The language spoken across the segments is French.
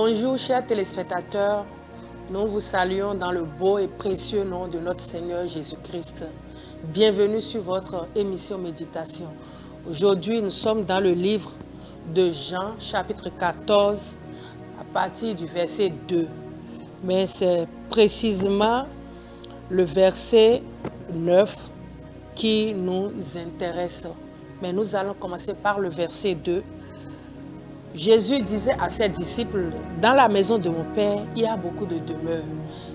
Bonjour chers téléspectateurs, nous vous saluons dans le beau et précieux nom de notre Seigneur Jésus-Christ. Bienvenue sur votre émission Méditation. Aujourd'hui, nous sommes dans le livre de Jean, chapitre 14, à partir du verset 2. Mais c'est précisément le verset 9 qui nous intéresse. Mais nous allons commencer par le verset 2. Jésus disait à ses disciples, « Dans la maison de mon Père, il y a beaucoup de demeures.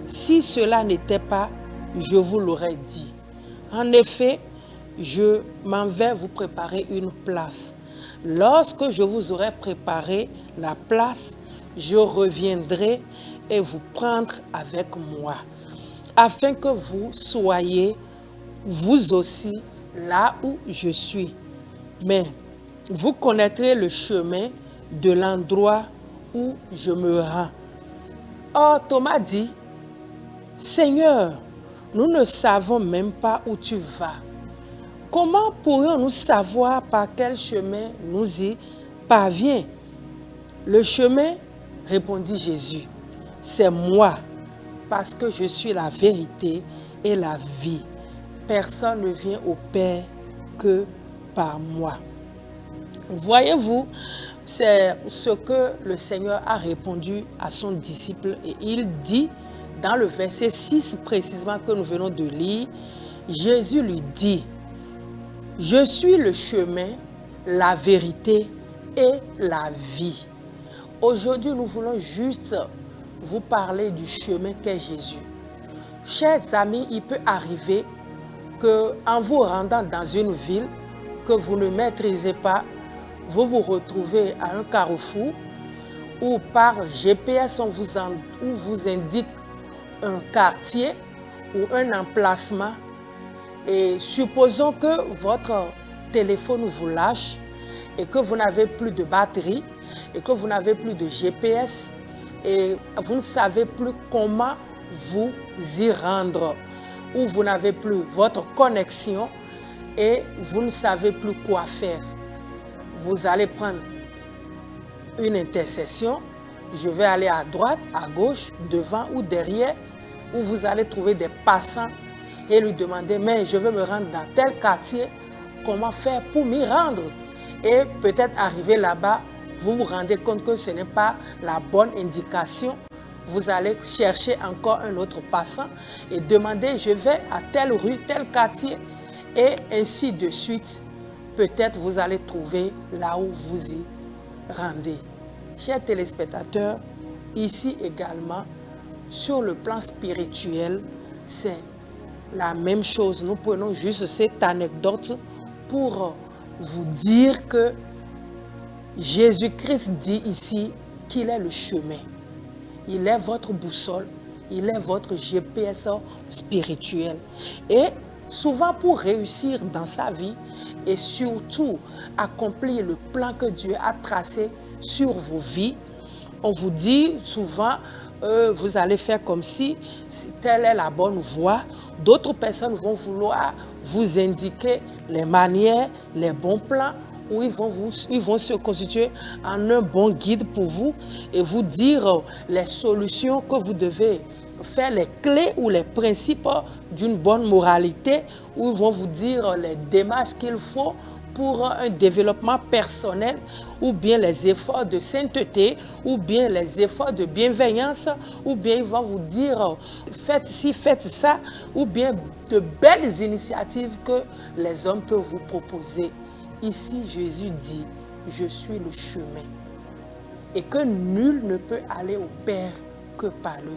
Si cela n'était pas, je vous l'aurais dit. En effet, je m'en vais vous préparer une place. Lorsque je vous aurai préparé la place, je reviendrai et vous prendre avec moi, afin que vous soyez vous aussi là où je suis. Mais vous connaîtrez le chemin de l'endroit où je me rends. » Or, Thomas dit, « Seigneur, nous ne savons même pas où tu vas. Comment pourrions-nous savoir par quel chemin nous y parviens? » Le chemin, répondit Jésus, c'est moi, parce que je suis la vérité et la vie. Personne ne vient au Père que par moi. Voyez-vous, c'est ce que le Seigneur a répondu à son disciple. Et il dit, dans le verset 6 précisément que nous venons de lire, Jésus lui dit, « Je suis le chemin, la vérité et la vie. » Aujourd'hui, nous voulons juste vous parler du chemin qu'est Jésus. Chers amis, il peut arriver qu'en vous rendant dans une ville que vous ne maîtrisez pas, vous vous retrouvez à un carrefour où par GPS on vous indique un quartier ou un emplacement et supposons que votre téléphone vous lâche et que vous n'avez plus de batterie et que vous n'avez plus de GPS et vous ne savez plus comment vous y rendre ou vous n'avez plus votre connexion et vous ne savez plus quoi faire. Vous allez prendre une intersection, je vais aller à droite, à gauche, devant ou derrière, où vous allez trouver des passants et lui demander, mais je veux me rendre dans tel quartier, comment faire pour m'y rendre? Et peut-être arriver là-bas, vous vous rendez compte que ce n'est pas la bonne indication. Vous allez chercher encore un autre passant et demander, je vais à telle rue, tel quartier, et ainsi de suite. Peut-être vous allez trouver là où vous y rendez. Chers téléspectateurs, ici également, sur le plan spirituel, c'est la même chose. Nous prenons juste cette anecdote pour vous dire que Jésus-Christ dit ici qu'il est le chemin. Il est votre boussole, il est votre GPS spirituel. Et souvent pour réussir dans sa vie et surtout accomplir le plan que Dieu a tracé sur vos vies, on vous dit souvent, vous allez faire comme si telle est la bonne voie. D'autres personnes vont vouloir vous indiquer les manières, les bons plans, où ils vont se constituer en un bon guide pour vous et vous dire les solutions que vous devez faire, les clés ou les principes d'une bonne moralité, où ils vont vous dire les démarches qu'il faut pour un développement personnel, ou bien les efforts de sainteté, ou bien les efforts de bienveillance, ou bien ils vont vous dire faites ci, faites ça, ou bien de belles initiatives que les hommes peuvent vous proposer. Ici, Jésus dit, je suis le chemin et que nul ne peut aller au Père que par lui.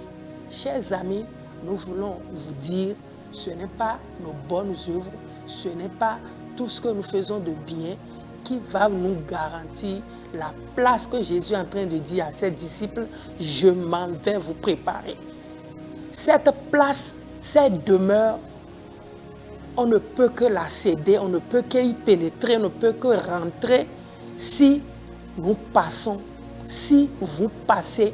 Chers amis, nous voulons vous dire, ce n'est pas nos bonnes œuvres, ce n'est pas tout ce que nous faisons de bien qui va nous garantir la place que Jésus est en train de dire à ses disciples, je m'en vais vous préparer. Cette place, cette demeure, on ne peut que la céder, on ne peut qu'y pénétrer, on ne peut que rentrer si nous passons, si vous passez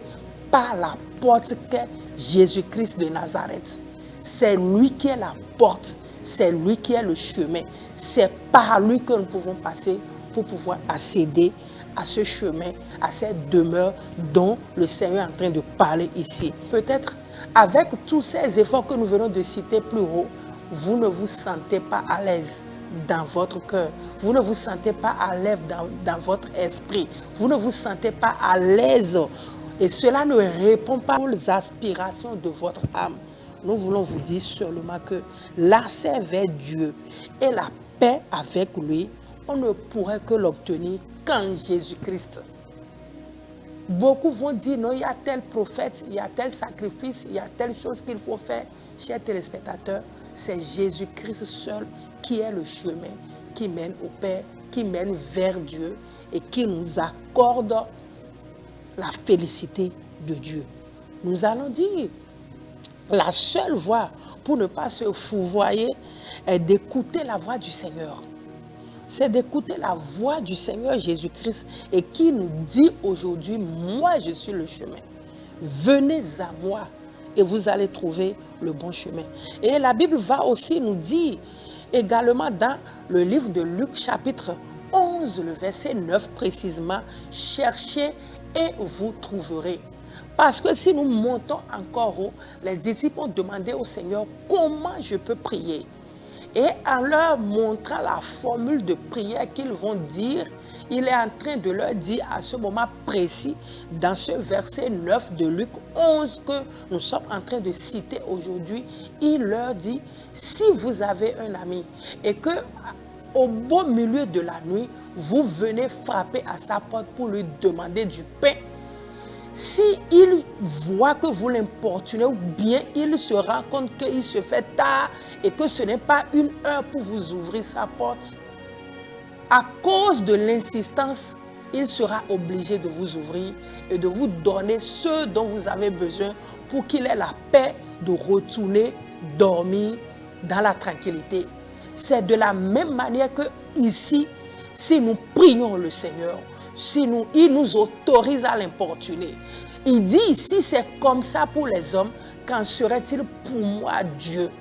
par la porte qu'est Jésus-Christ de Nazareth. C'est lui qui est la porte, c'est lui qui est le chemin. C'est par lui que nous pouvons passer pour pouvoir accéder à ce chemin, à cette demeure dont le Seigneur est en train de parler ici. Peut-être avec tous ces efforts que nous venons de citer plus haut, vous ne vous sentez pas à l'aise dans votre cœur. Vous ne vous sentez pas à l'aise dans votre esprit. Vous ne vous sentez pas à l'aise. Et cela ne répond pas aux aspirations de votre âme. Nous voulons vous dire seulement que l'accès vers Dieu et la paix avec lui, on ne pourrait que l'obtenir qu'en Jésus-Christ. Beaucoup vont dire, non, il y a tel prophète, il y a tel sacrifice, il y a telle chose qu'il faut faire. Chers téléspectateurs, c'est Jésus-Christ seul qui est le chemin qui mène au Père, qui mène vers Dieu et qui nous accorde la félicité de Dieu. Nous allons dire, la seule voie pour ne pas se fourvoyer est d'écouter la voix du Seigneur. C'est d'écouter la voix du Seigneur Jésus-Christ et qui nous dit aujourd'hui, moi je suis le chemin. Venez à moi et vous allez trouver le bon chemin. Et la Bible va aussi nous dire également dans le livre de Luc chapitre 11, le verset 9 précisément, cherchez et vous trouverez. Parce que si nous montons encore haut, les disciples ont demandé au Seigneur comment je peux prier. Et en leur montrant la formule de prière qu'ils vont dire, il est en train de leur dire à ce moment précis, dans ce verset 9 de Luc 11 que nous sommes en train de citer aujourd'hui, il leur dit, si vous avez un ami et que au beau milieu de la nuit, vous venez frapper à sa porte pour lui demander du pain, si il voit que vous l'importunez ou bien il se rend compte qu'il se fait tard et que ce n'est pas une heure pour vous ouvrir sa porte, à cause de l'insistance, il sera obligé de vous ouvrir et de vous donner ce dont vous avez besoin pour qu'il ait la paix de retourner dormir dans la tranquillité. C'est de la même manière que ici, si nous prions le Seigneur, il nous autorise à l'importuner. Il dit, si c'est comme ça pour les hommes, qu'en serait-il pour moi, Dieu,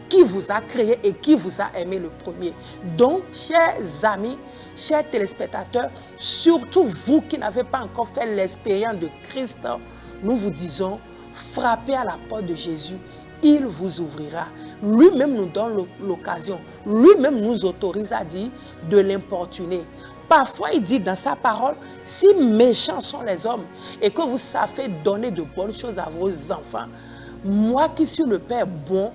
qui vous a créé et qui vous a aimé le premier? Donc, chers amis, chers téléspectateurs, surtout vous qui n'avez pas encore fait l'expérience de Christ, nous vous disons, frappez à la porte de Jésus, il vous ouvrira. Lui-même nous donne l'occasion, lui-même nous autorise à dire de l'importuner. Parfois, il dit dans sa parole, si méchants sont les hommes et que vous savez donner de bonnes choses à vos enfants, moi qui suis le Père bon,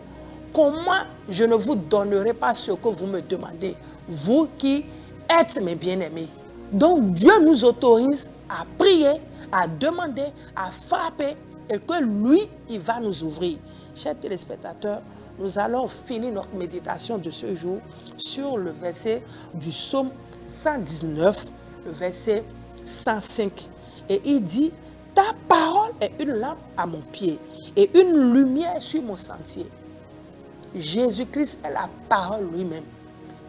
comment je ne vous donnerai pas ce que vous me demandez, vous qui êtes mes bien-aimés? Donc Dieu nous autorise à prier, à demander, à frapper et que lui, il va nous ouvrir. Chers téléspectateurs, nous allons finir notre méditation de ce jour sur le verset du psaume 119, le verset 105. Et il dit, ta parole est une lampe à mon pied et une lumière sur mon sentier. Jésus-Christ est la parole lui-même.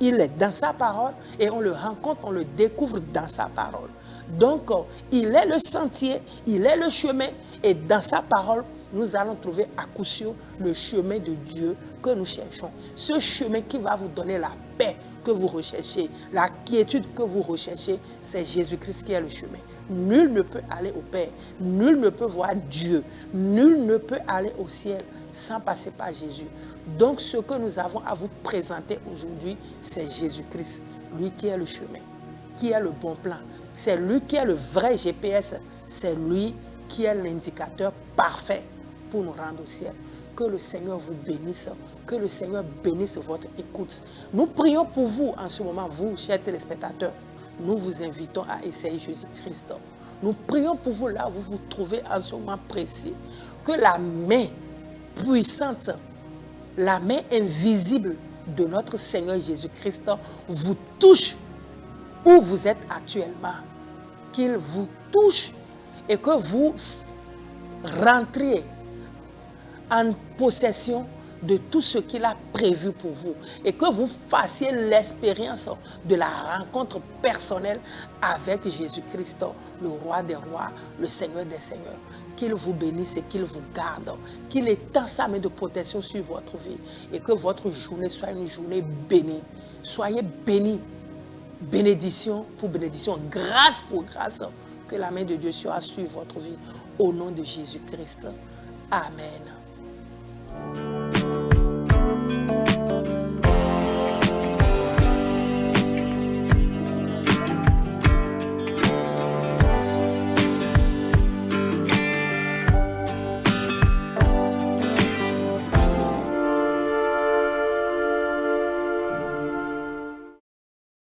Il est dans sa parole et on le rencontre, on le découvre dans sa parole. Donc, il est le sentier, il est le chemin et dans sa parole, nous allons trouver à coup sûr le chemin de Dieu que nous cherchons. Ce chemin qui va vous donner la paix que vous recherchez, la quiétude que vous recherchez, c'est Jésus-Christ qui est le chemin. Nul ne peut aller au Père, nul ne peut voir Dieu, nul ne peut aller au ciel sans passer par Jésus. Donc ce que nous avons à vous présenter aujourd'hui, c'est Jésus-Christ, lui qui est le chemin, qui est le bon plan. C'est lui qui est le vrai GPS, c'est lui qui est l'indicateur parfait pour nous rendre au ciel. Que le Seigneur vous bénisse, que le Seigneur bénisse votre écoute. Nous prions pour vous en ce moment, vous, chers téléspectateurs. Nous vous invitons à essayer Jésus-Christ. Nous prions pour vous là où vous vous trouvez en ce moment précis. Que la main puissante, la main invisible de notre Seigneur Jésus-Christ vous touche où vous êtes actuellement. Qu'il vous touche et que vous rentriez en possession de tout ce qu'il a prévu pour vous et que vous fassiez l'expérience de la rencontre personnelle avec Jésus-Christ, le roi des rois, le Seigneur des seigneurs. Qu'il vous bénisse et qu'il vous garde, qu'il étend sa main de protection sur votre vie et que votre journée soit une journée bénie. Soyez bénis bénédiction pour bénédiction, grâce pour grâce, que la main de Dieu soit sur votre vie. Au nom de Jésus-Christ. Amen.